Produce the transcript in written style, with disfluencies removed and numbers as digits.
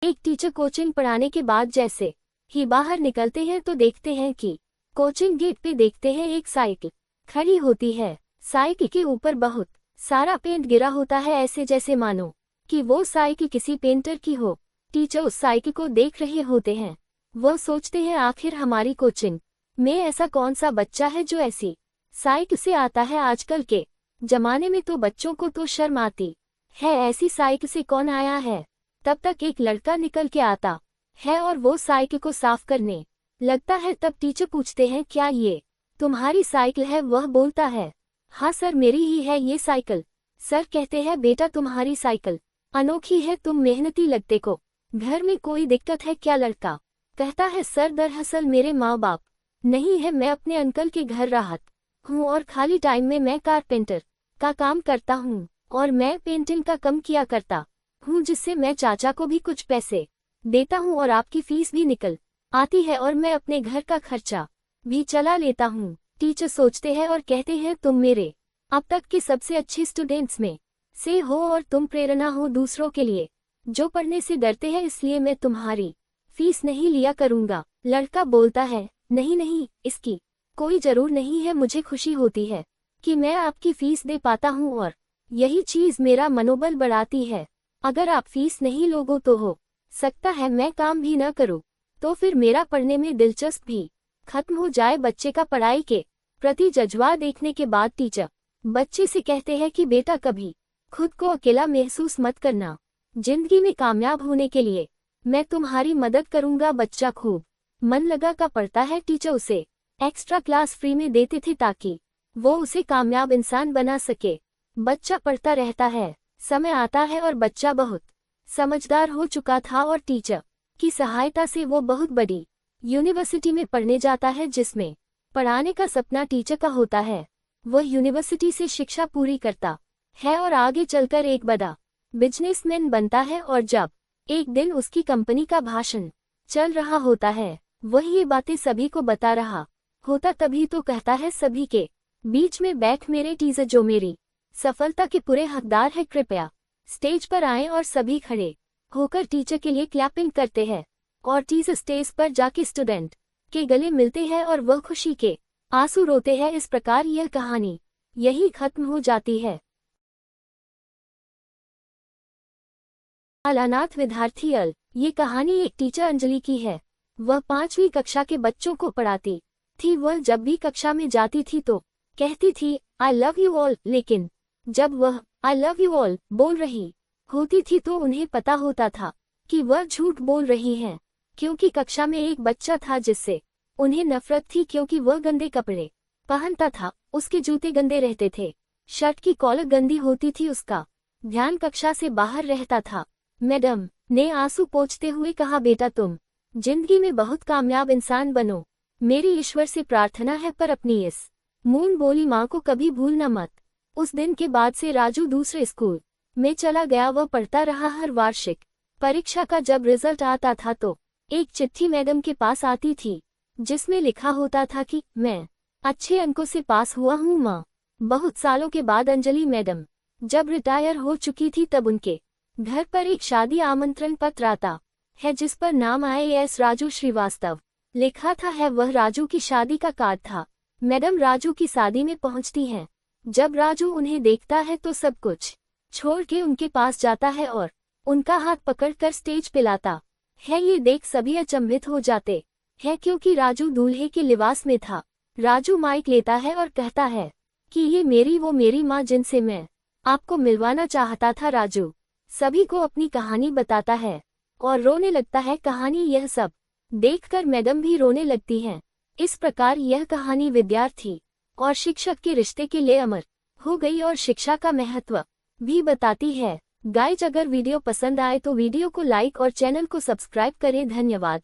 एक teacher coaching पढ़ाने के बाद जैसे ही बाहर निकलते हैं तो देखते हैं कि कोचिंग गेट पे देखते हैं एक साइकिल खड़ी होती है। साइकिल के ऊपर बहुत सारा पेंट गिरा होता है, ऐसे जैसे मानो कि वो साइकिल किसी पेंटर की हो। टीचर उस साइकिल को देख रहे होते हैं। वो सोचते हैं आखिर हमारी कोचिंग में ऐसा कौन सा बच्चा है जो ऐसी साइकिल से आता है। आजकल के जमाने में तो बच्चों को तो शर्म आती है, ऐसी साइकिल से कौन आया है। तब तक एक लड़का निकल के आता है और वो साइकिल को साफ करने लगता है। तब टीचर पूछते हैं क्या ये तुम्हारी साइकिल है? वह बोलता है हाँ सर, मेरी ही है ये साइकिल। सर कहते हैं बेटा तुम्हारी साइकिल अनोखी है, तुम मेहनती लगते को घर में कोई दिक्कत है क्या? लड़का कहता है सर दरअसल मेरे माँ बाप नहीं है, मैं अपने अंकल के घर राहत हूँ और खाली टाइम में मैं कारपेंटर का काम करता हूँ और मैं पेंटिंग का काम किया करता हूँ, जिससे मैं चाचा को भी कुछ पैसे देता हूँ और आपकी फीस भी निकल आती है और मैं अपने घर का खर्चा भी चला लेता हूँ। टीचर सोचते हैं और कहते हैं तुम मेरे अब तक के सबसे अच्छे स्टूडेंट्स में से हो और तुम प्रेरणा हो दूसरों के लिए जो पढ़ने से डरते हैं, इसलिए मैं तुम्हारी फीस नहीं लिया करूँगा। लड़का बोलता है नहीं नहीं, इसकी कोई जरूर नहीं है, मुझे खुशी होती है कि मैं आपकी फीस दे पाता हूँ और यही चीज मेरा मनोबल बढ़ाती है। अगर आप फीस नहीं लोगे तो हो सकता है मैं काम भी न करूँ, तो फिर मेरा पढ़ने में दिलचस्प भी खत्म हो जाए। बच्चे का पढ़ाई के प्रति जज्बा देखने के बाद टीचर बच्चे से कहते हैं कि बेटा कभी खुद को अकेला महसूस मत करना, जिंदगी में कामयाब होने के लिए मैं तुम्हारी मदद करूंगा। बच्चा खूब मन लगा का पढ़ता है। टीचर उसे एक्स्ट्रा क्लास फ्री में देते थे ताकि वो उसे कामयाब इंसान बना सके। बच्चा पढ़ता रहता है, समय आता है और बच्चा बहुत समझदार हो चुका था और टीचर की सहायता से वो बहुत बड़ी यूनिवर्सिटी में पढ़ने जाता है, जिसमें पढ़ाने का सपना टीचर का होता है। वह यूनिवर्सिटी से शिक्षा पूरी करता है और आगे चलकर एक बड़ा बिजनेसमैन बनता है। और जब एक दिन उसकी कंपनी का भाषण चल रहा होता है, वह ये बातें सभी को बता रहा होता, तभी तो कहता है सभी के बीच में बैठ मेरे टीचर जो मेरी सफलता के पूरे हकदार है, कृपया स्टेज पर आएं। और सभी खड़े होकर टीचर के लिए क्लैपिंग करते हैं और टीचर स्टेज पर जाके स्टूडेंट के गले मिलते हैं और वह खुशी के आंसू रोते हैं। इस प्रकार यह कहानी यही खत्म हो जाती है। अनाथ विद्यार्थी अल। ये कहानी एक टीचर अंजलि की है। वह 5वीं कक्षा के बच्चों को पढ़ाती थी। वह जब भी कक्षा में जाती थी तो कहती थी आई लव यू ऑल, लेकिन जब वह आई लव यू ऑल बोल रही होती थी तो उन्हें पता होता था कि वह झूठ बोल रही हैं, क्योंकि कक्षा में एक बच्चा था जिससे उन्हें नफरत थी, क्योंकि वह गंदे कपड़े पहनता था, उसके जूते गंदे रहते थे, शर्ट की कॉलर गंदी होती थी, उसका ध्यान कक्षा से बाहर रहता था। मैडम ने आंसू पोंछते हुए कहा बेटा तुम जिंदगी में बहुत कामयाब इंसान बनो, मेरी ईश्वर से प्रार्थना है, पर अपनी इस मून बोली माँ को कभी भूलना मत। उस दिन के बाद से राजू दूसरे स्कूल में चला गया। वह पढ़ता रहा। हर वार्षिक परीक्षा का जब रिजल्ट आता था तो एक चिट्ठी मैडम के पास आती थी, जिसमें लिखा होता था कि मैं अच्छे अंकों से पास हुआ हूँ माँ। बहुत सालों के बाद अंजलि मैडम जब रिटायर हो चुकी थी तब उनके घर पर एक शादी आमंत्रण पत्र आता है, जिस पर नाम IAS राजू श्रीवास्तव लिखा था है। वह राजू की शादी का कार्ड था। मैडम राजू की शादी में पहुंचती हैं। जब राजू उन्हें देखता है तो सब कुछ छोड़ के उनके पास जाता है और उनका हाथ पकड़कर स्टेज पे लाता है। ये देख सभी अचंभित हो जाते हैं, क्योंकि राजू दूल्हे के लिबास में था। राजू माइक लेता है और कहता है कि ये वो मेरी माँ जिनसे मैं आपको मिलवाना चाहता था। राजू सभी को अपनी कहानी बताता है और रोने लगता है। कहानी यह सब देखकर मैडम भी रोने लगती हैं। इस प्रकार यह कहानी विद्यार्थी और शिक्षक के रिश्ते के लिए अमर हो गई और शिक्षा का महत्व भी बताती है। गाइज अगर वीडियो पसंद आए तो वीडियो को लाइक और चैनल को सब्सक्राइब करें। धन्यवाद।